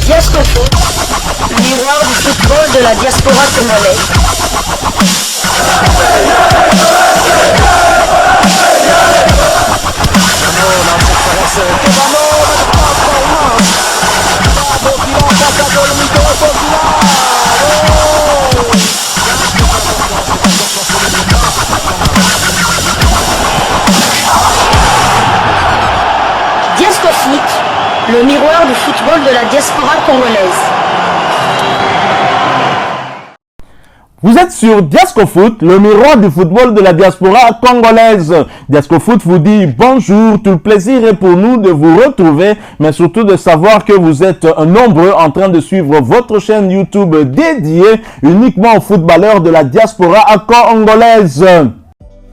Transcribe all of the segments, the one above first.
Diascofoot, miroir du football de la diaspora congolaise. Diascofoot, le miroir du football de la diaspora congolaise. Vous êtes sur Diascofoot, le miroir du football de la diaspora congolaise. Diascofoot vous dit bonjour, tout le plaisir est pour nous de vous retrouver, mais surtout de savoir que vous êtes nombreux en train de suivre votre chaîne YouTube dédiée uniquement aux footballeurs de la diaspora congolaise.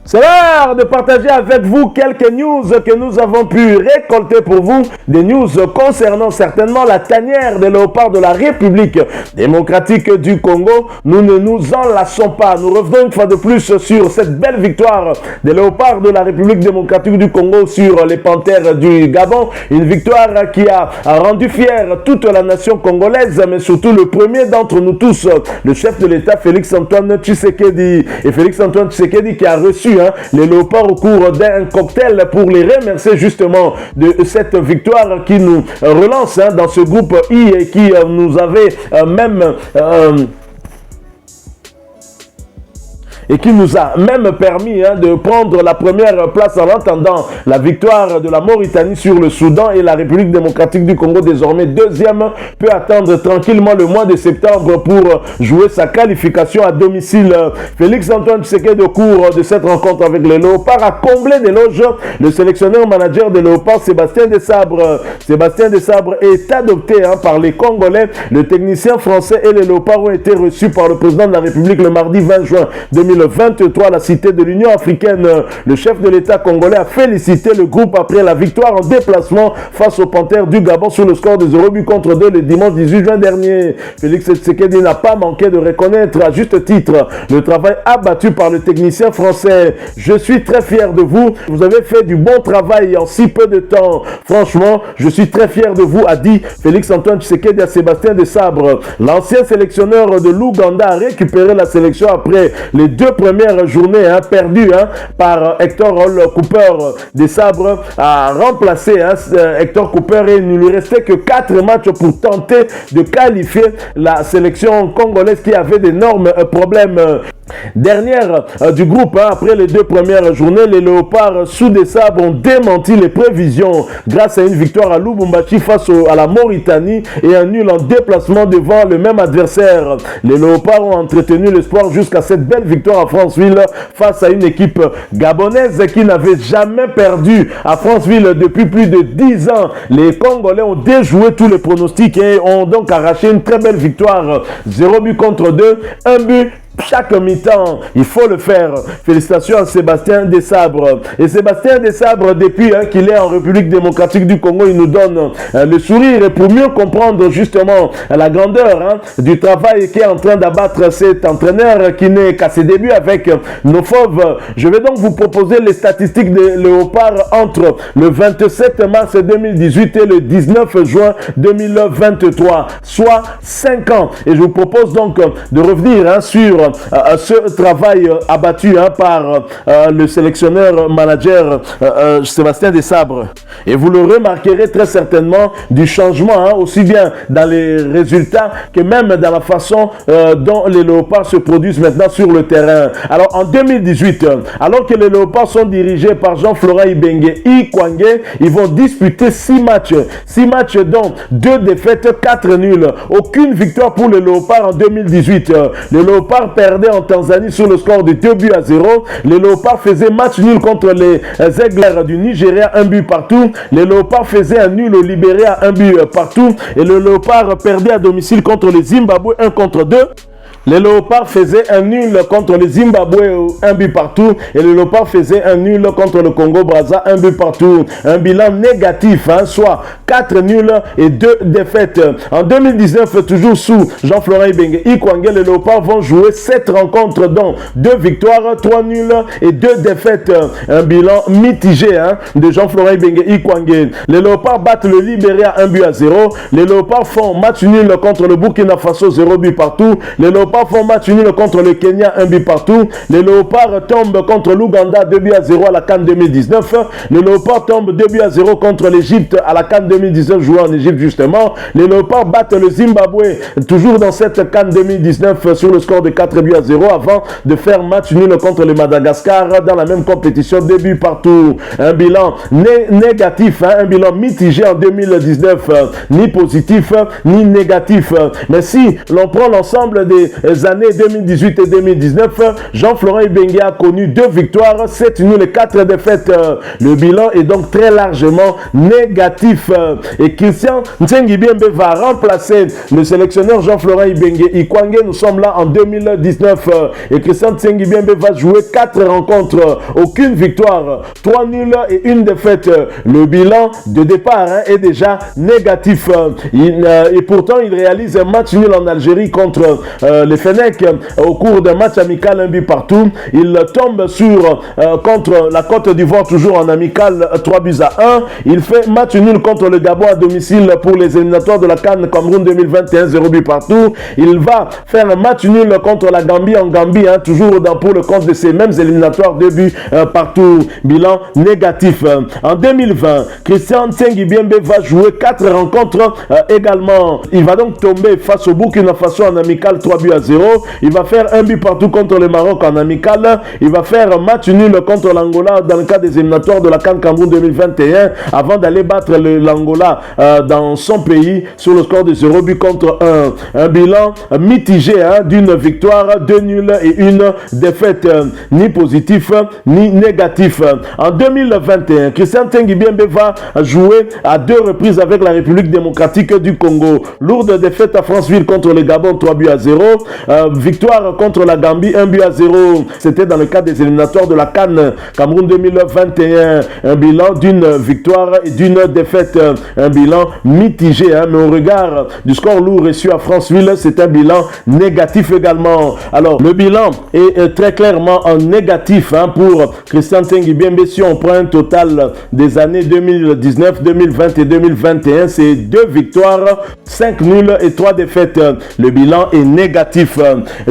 C'est l'heure de partager avec vous quelques news que nous avons pu récolter pour vous. Des news concernant certainement la tanière des léopards de la République démocratique du Congo. Nous ne nous enlaçons pas. Nous revenons une fois de plus sur cette belle victoire des léopards de la République démocratique du Congo sur les panthères du Gabon. Une victoire qui a rendu fière toute la nation congolaise, mais surtout le premier d'entre nous tous, le chef de l'État Félix-Antoine Tshisekedi. Et Félix-Antoine Tshisekedi qui a reçu les léopards au cours d'un cocktail pour les remercier justement de cette victoire qui nous relance dans ce groupe I et qui nous avait et qui nous a même permis de prendre la première place en attendant la victoire de la Mauritanie sur le Soudan, et la République démocratique du Congo, désormais deuxième, peut attendre tranquillement le mois de septembre pour jouer sa qualification à domicile. Félix-Antoine Tshisekedi, au cours de cette rencontre avec les léopards, a comblé d'éloges le sélectionneur manager des léopards, Sébastien Desabre. Sébastien Desabre est adopté par les Congolais. Le technicien français et les léopards ont été reçus par le président de la République le mardi 20 juin 2023 à la cité de l'Union africaine. Le chef de l'État congolais a félicité le groupe après la victoire en déplacement face aux Panthères du Gabon sur le score de 0-2 le dimanche 18 juin dernier. Félix Tshisekedi n'a pas manqué de reconnaître à juste titre le travail abattu par le technicien français. Je suis très fier de vous. Vous avez fait du bon travail en si peu de temps. Franchement, je suis très fier de vous, a dit Félix-Antoine Tshisekedi à Sébastien Desabre. L'ancien sélectionneur de l'Ouganda a récupéré la sélection après les deux premières journées perdues par Hector Cooper. Desabre a remplacé Hector Cooper et il ne lui restait que 4 matchs pour tenter de qualifier la sélection congolaise qui avait d'énormes problèmes. Dernière du groupe, après les deux premières journées, les léopards sous Desabre ont démenti les prévisions grâce à une victoire à Lubumbashi face à la Mauritanie et un nul en déplacement devant le même adversaire. Les léopards ont entretenu l'espoir jusqu'à cette belle victoire à Franceville face à une équipe gabonaise qui n'avait jamais perdu à Franceville depuis plus de 10 ans. Les Congolais ont déjoué tous les pronostics et ont donc arraché une très belle victoire. 0-2, 1 but chaque mi-temps. Il faut le faire. Félicitations à Sébastien Desabre. Et Sébastien Desabre, depuis qu'il est en République démocratique du Congo, il nous donne le sourire, et pour mieux comprendre justement la grandeur du travail qu'est en train d'abattre cet entraîneur qui n'est qu'à ses débuts avec nos fauves. Je vais donc vous proposer les statistiques des léopards entre le 27 mars 2018 et le 19 juin 2023, soit 5 ans. Et je vous propose donc de revenir sur ce travail abattu par le sélectionneur manager Sébastien Desabre. Et vous le remarquerez très certainement du changement, aussi bien dans les résultats que même dans la façon dont les léopards se produisent maintenant sur le terrain. Alors en 2018, alors que les léopards sont dirigés par Jean-Florent Ibenge Ikwangé, ils vont disputer 6 matchs. 6 matchs dont 2 défaites, 4 nuls. Aucune victoire pour les léopards en 2018. Les léopards perdaient en Tanzanie sur le score de 2-0. Les léopards faisaient match nul contre les Aigles du Nigeria, 1 but partout. Les léopards faisaient un nul au Libéria, 1 but partout. Et le léopard perdait à domicile contre les Zimbabwe, 1-2. Les Léopards faisaient un nul contre le Zimbabwe, un but partout, et les Léopards faisaient un nul contre le Congo-Brazza, un but partout. Un bilan négatif, soit 4 nuls et 2 défaites. En 2019, toujours sous Jean-Florent Ibenge Ikwangé, les Léopards vont jouer 7 rencontres, dont 2 victoires, 3 nuls et 2 défaites. Un bilan mitigé de Jean-Florent Ibenge Ikwangé. Les Léopards battent le Libéria 1-0. Les Léopards font match nul contre le Burkina Faso, 0 but partout. Les Léopards font match nul contre le Kenya, 1 but partout. Les Léopards tombent contre l'Ouganda, 2-0 à la CAN 2019. Les Léopards tombent 2-0 contre l'Égypte à la CAN 2019, joué en Égypte justement. Les Léopards battent le Zimbabwe, toujours dans cette CAN 2019, sur le score de 4-0 avant de faire match nul contre le Madagascar dans la même compétition, 2 buts partout. Un bilan négatif, un bilan mitigé en 2019, ni positif ni négatif. Mais si l'on prend l'ensemble des années 2018 et 2019, Jean-Florent Ibenge a connu 2 victoires, 7 nuls et 4 défaites. Le bilan est donc très largement négatif. Et Christian Ntsengibiembe va remplacer le sélectionneur Jean-Florent Ibenge Ikwangé. Nous sommes là en 2019 et Christian Ntsengibiembe va jouer 4 rencontres, aucune victoire, 3 nuls et 1 défaite. Le bilan de départ est déjà négatif. Et pourtant, il réalise un match nul en Algérie contre les Fennecs au cours d'un match amical, 1 but partout. Il tombe contre la Côte d'Ivoire, toujours en amical, 3-1. Il fait match nul contre le Gabon à domicile pour les éliminatoires de la CAN Cameroun 2021, 0 but partout. Il va faire un match nul contre la Gambie en Gambie, toujours pour le compte de ces mêmes éliminatoires, 2 buts partout. Bilan négatif. En 2020, Christian Ntsengibiembe va jouer 4 rencontres également. Il va donc tomber face au Burkina Faso en amical, 3-0. Il va faire 1 but partout contre le Maroc en amical. Il va faire un match nul contre l'Angola dans le cadre des éliminatoires de la CAN Cameroun 2021 avant d'aller battre l'Angola dans son pays sur le score de 0 but contre 1. Un bilan mitigé d'une victoire, 2 nuls et 1 défaite, ni positif ni négatif. En 2021, Christian Ntsengibiembe va jouer à 2 reprises avec la République démocratique du Congo. Lourde défaite à Franceville contre le Gabon, 3-0. Victoire contre la Gambie, 1-0. C'était dans le cadre des éliminatoires de la CAN Cameroun 2021. Un bilan d'une victoire et d'une défaite. Un bilan mitigé, mais au regard du score lourd reçu à Franceville, c'est un bilan négatif également. Alors, le bilan est très clairement en négatif pour Christian Ntsengibiembe. Si on prend un total des années 2019, 2020 et 2021, c'est 2 victoires, 5 nuls et 3 défaites. Le bilan est négatif.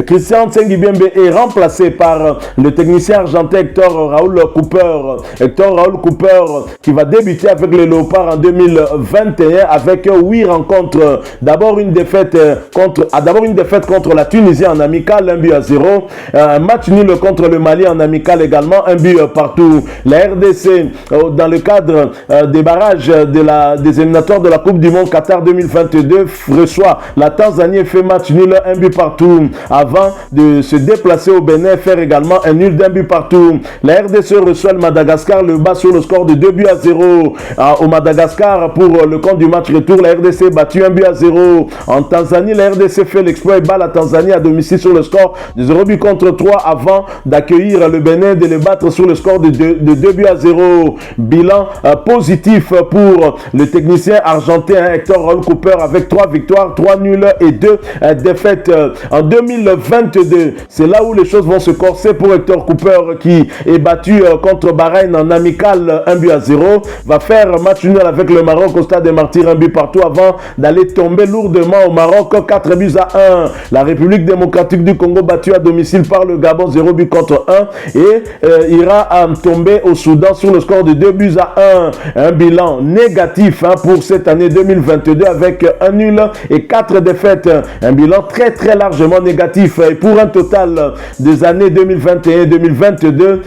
Christian Ntsengibiembe est remplacé par le technicien argentin Hector Raoul Cooper. Hector Raoul Cooper qui va débuter avec les Léopards en 2021 avec 8 rencontres. D'abord une défaite contre la Tunisie en amical, 1-0. Un match nul contre le Mali en amical également, 1 but partout. La RDC, dans le cadre des barrages des éliminatoires de la Coupe du Monde Qatar 2022, reçoit la Tanzanie et fait match nul, 1 but partout. Avant de se déplacer au Bénin, faire également un nul d'1 but partout. La RDC reçoit le Madagascar, le bat sur le score de 2-0. Au Madagascar, pour le compte du match retour, la RDC est battue 1-0. En Tanzanie, la RDC fait l'exploit et bat la Tanzanie à domicile sur le score de 0-3 avant d'accueillir le Bénin, de le battre sur le score de 2-0. Bilan positif pour le technicien argentin Hector Raoul Cooper avec 3 victoires, 3 nuls et 2 défaites. En 2022, c'est là où les choses vont se corser pour Hector Cooper qui est battu contre Bahreïn en amical 1-0. Va faire match nul avec le Maroc au stade des Martyrs, 1 but partout avant d'aller tomber lourdement au Maroc, 4-1. La République démocratique du Congo battue à domicile par le Gabon, 0 but contre 1 et ira tomber au Soudan sur le score de 2-1. Un bilan négatif pour cette année 2022 avec 1 nul et 4 défaites. Un bilan très très largement négatif. Et pour un total des années 2021 et 2022,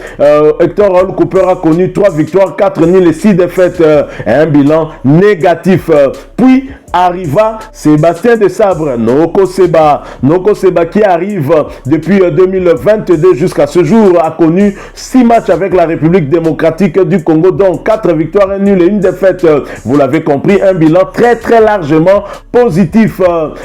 Hector Raoul Cooper a connu 3 victoires, 4 nuls et 6 défaites. Un bilan négatif. Puis arriva Sébastien Desabre, Noko Seba qui arrive depuis 2022 jusqu'à ce jour, a connu 6 matchs avec la République démocratique du Congo, dont 4 victoires, 1 nul et 1 défaite. Vous l'avez compris, un bilan très largement positif.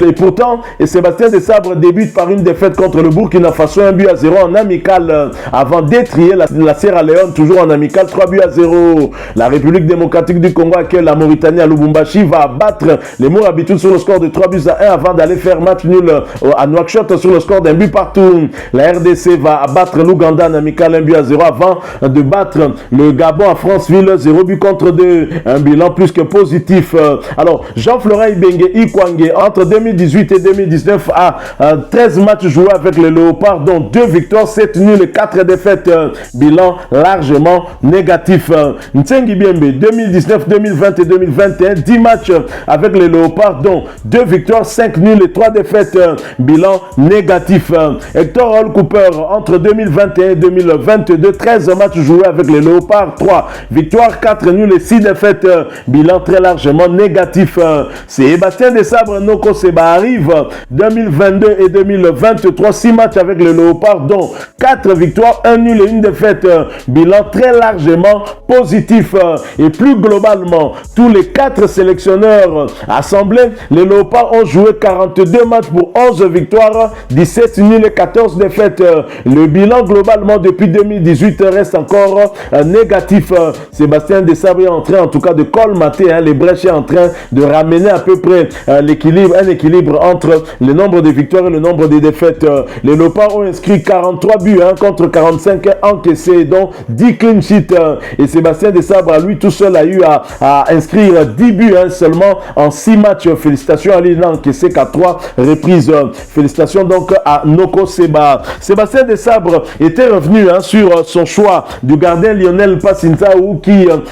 Et pourtant, Sébastien Desabre débute par une défaite contre le Burkina Faso, 1-0 en amical, avant d'étrier la Sierra Leone, toujours en amical, 3-0. La République démocratique du Congo accueille la Mauritanie à Lubumbashi, va abattre les Mourabitoun sur le score de 3-1 avant d'aller faire match nul à Nouakchott sur le score d'un but partout. La RDC va abattre l'Ouganda en amical 1-0 avant de battre le Gabon à Franceville 0-2. Un bilan plus que positif. Alors, Jean-Florent Ibenge Ikwange, entre 2018 et 2019, a 13 matchs joués avec les Léopards, dont 2 victoires, 7 nuls et 4 défaites. Bilan largement négatif. Ntsengi Biembe, 2019, 2020 et 2021, 10 matchs avec les Léopards, dont 2 victoires, 5 nuls et 3 défaites. Bilan négatif. Hector Hall Cooper, entre 2021 et 2022, 13 matchs joués avec les Léopards, 3 victoires, 4 nuls et 6 défaites. Bilan très largement négatif. Sébastien Desabre, Noko Seba arrive 2022 et 2023, 6 matchs avec les Léopards, dont 4 victoires, 1 nul et 1 défaite. Bilan très largement positif. Et plus globalement, tous les 4 sélectionneurs assemblés, les Léopards ont joué 42 matchs pour 11 victoires, 17 nuls et 14 défaites. Le bilan globalement depuis 2018 reste encore négatif. Sébastien Desabre est en train en tout cas de colmater les brèches, est en train de ramener à peu près l'équilibre, un équilibre entre le nombre de victoires et le nombre de défaites. Les Léopards ont inscrit 43 buts contre 45 encaissés, dont 10 clean sheets. Et Sébastien Desabre, lui tout seul, a eu à inscrire 10 buts seulement en 6 matchs. Félicitations à lui, il n'a encaissé qu'à 3 reprises. Félicitations donc à Noko Seba. Sébastien Desabre était revenu sur son choix du gardien Lionel Passinzaou,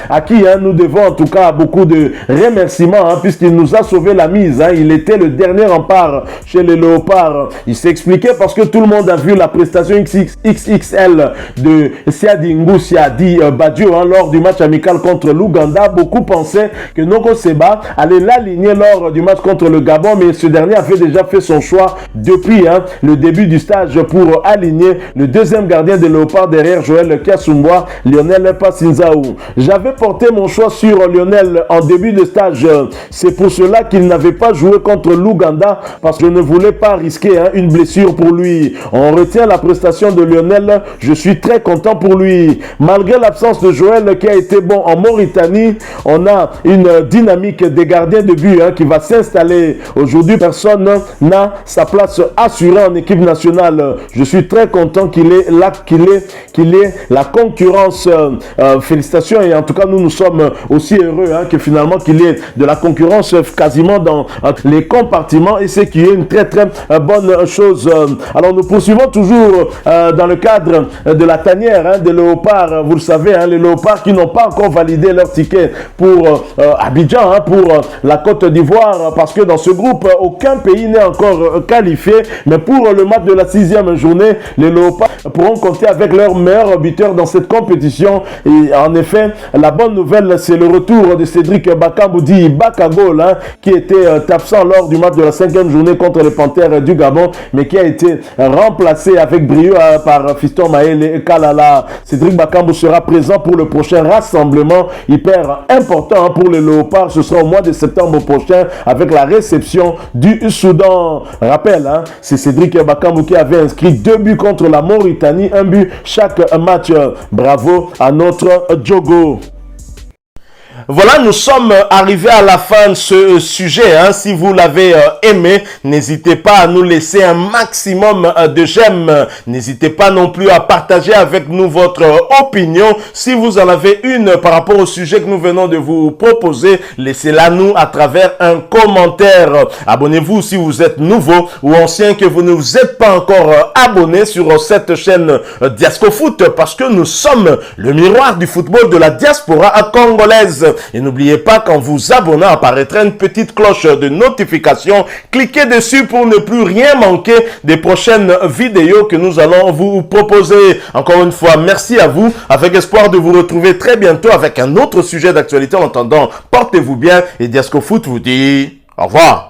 à qui nous devons en tout cas beaucoup de remerciements, puisqu'il nous a sauvé la mise. Il était le dernier rempart chez les Léopards. Il s'expliquait parce que tout le monde a vu la prestation XXL de Siadi Siadi Badio lors du match amical contre l'Ouganda. Beaucoup pensaient que Noko Seba allait l'aligner lors du match contre le Gabon, mais ce dernier avait déjà fait son choix depuis le début du stage pour aligner le deuxième gardien de Léopard derrière Joël Kasumwa, Lionel Passinzaou. J'avais porté mon choix sur Lionel en début de stage. C'est pour cela qu'il n'avait pas joué contre l'Ouganda, parce que je ne voulais pas risquer une blessure pour lui. On retient la prestation de Lionel. Je suis très content pour lui. Malgré l'absence de Joël qui a été bon en Mauritanie, on a une dynamique des gardiens de but qui va s'installer. Aujourd'hui, personne n'a sa place assurée en équipe nationale. Je suis très content qu'il ait là, qu'il ait la concurrence. Félicitations, et en tout cas nous sommes aussi heureux que finalement qu'il y ait de la concurrence quasiment dans les compartiments, et c'est qui est une très bonne chose. Alors nous poursuivons toujours dans le cadre de la tanière des Léopards. Vous le savez, les Léopards qui n'ont pas encore validé leur ticket pour Abidjan, pour la Côte d'Ivoire, parce que dans ce groupe aucun pays n'est encore qualifié. Mais pour le match de la 6e journée, les Léopards pourront compter avec leur meilleur buteur dans cette compétition. Et en effet, la bonne nouvelle, c'est le retour de Cédric Bakamboudi Bakagol, qui était absent lors du match de la 5e journée contre les Panthères du Gabon, mais qui a été remplacé avec brio par Fiston Maël et Kalala. Cédric Bakambu sera présent pour le prochain rassemblement hyper important pour les Léopards. Ce sera au mois de septembre prochain avec la réception du Soudan. Rappel, c'est Cédric Bakambu qui avait inscrit 2 buts contre la Mauritanie, 1 but chaque match. Bravo à notre Djogo. Voilà, nous sommes arrivés à la fin de ce sujet. Si vous l'avez aimé, n'hésitez pas à nous laisser un maximum de j'aime. N'hésitez pas non plus à partager avec nous votre opinion. Si vous en avez une par rapport au sujet que nous venons de vous proposer, laissez-la nous à travers un commentaire. Abonnez-vous si vous êtes nouveau ou ancien, que vous ne vous êtes pas encore abonné sur cette chaîne Diascofoot, parce que nous sommes le miroir du football de la diaspora congolaise. l'aise. Et n'oubliez pas qu'en vous abonnant apparaîtra une petite cloche de notification. Cliquez dessus pour ne plus rien manquer des prochaines vidéos que nous allons vous proposer. Encore une fois, merci à vous, avec espoir de vous retrouver très bientôt avec un autre sujet d'actualité. En attendant, portez-vous bien et Diasco Foot vous dit au revoir.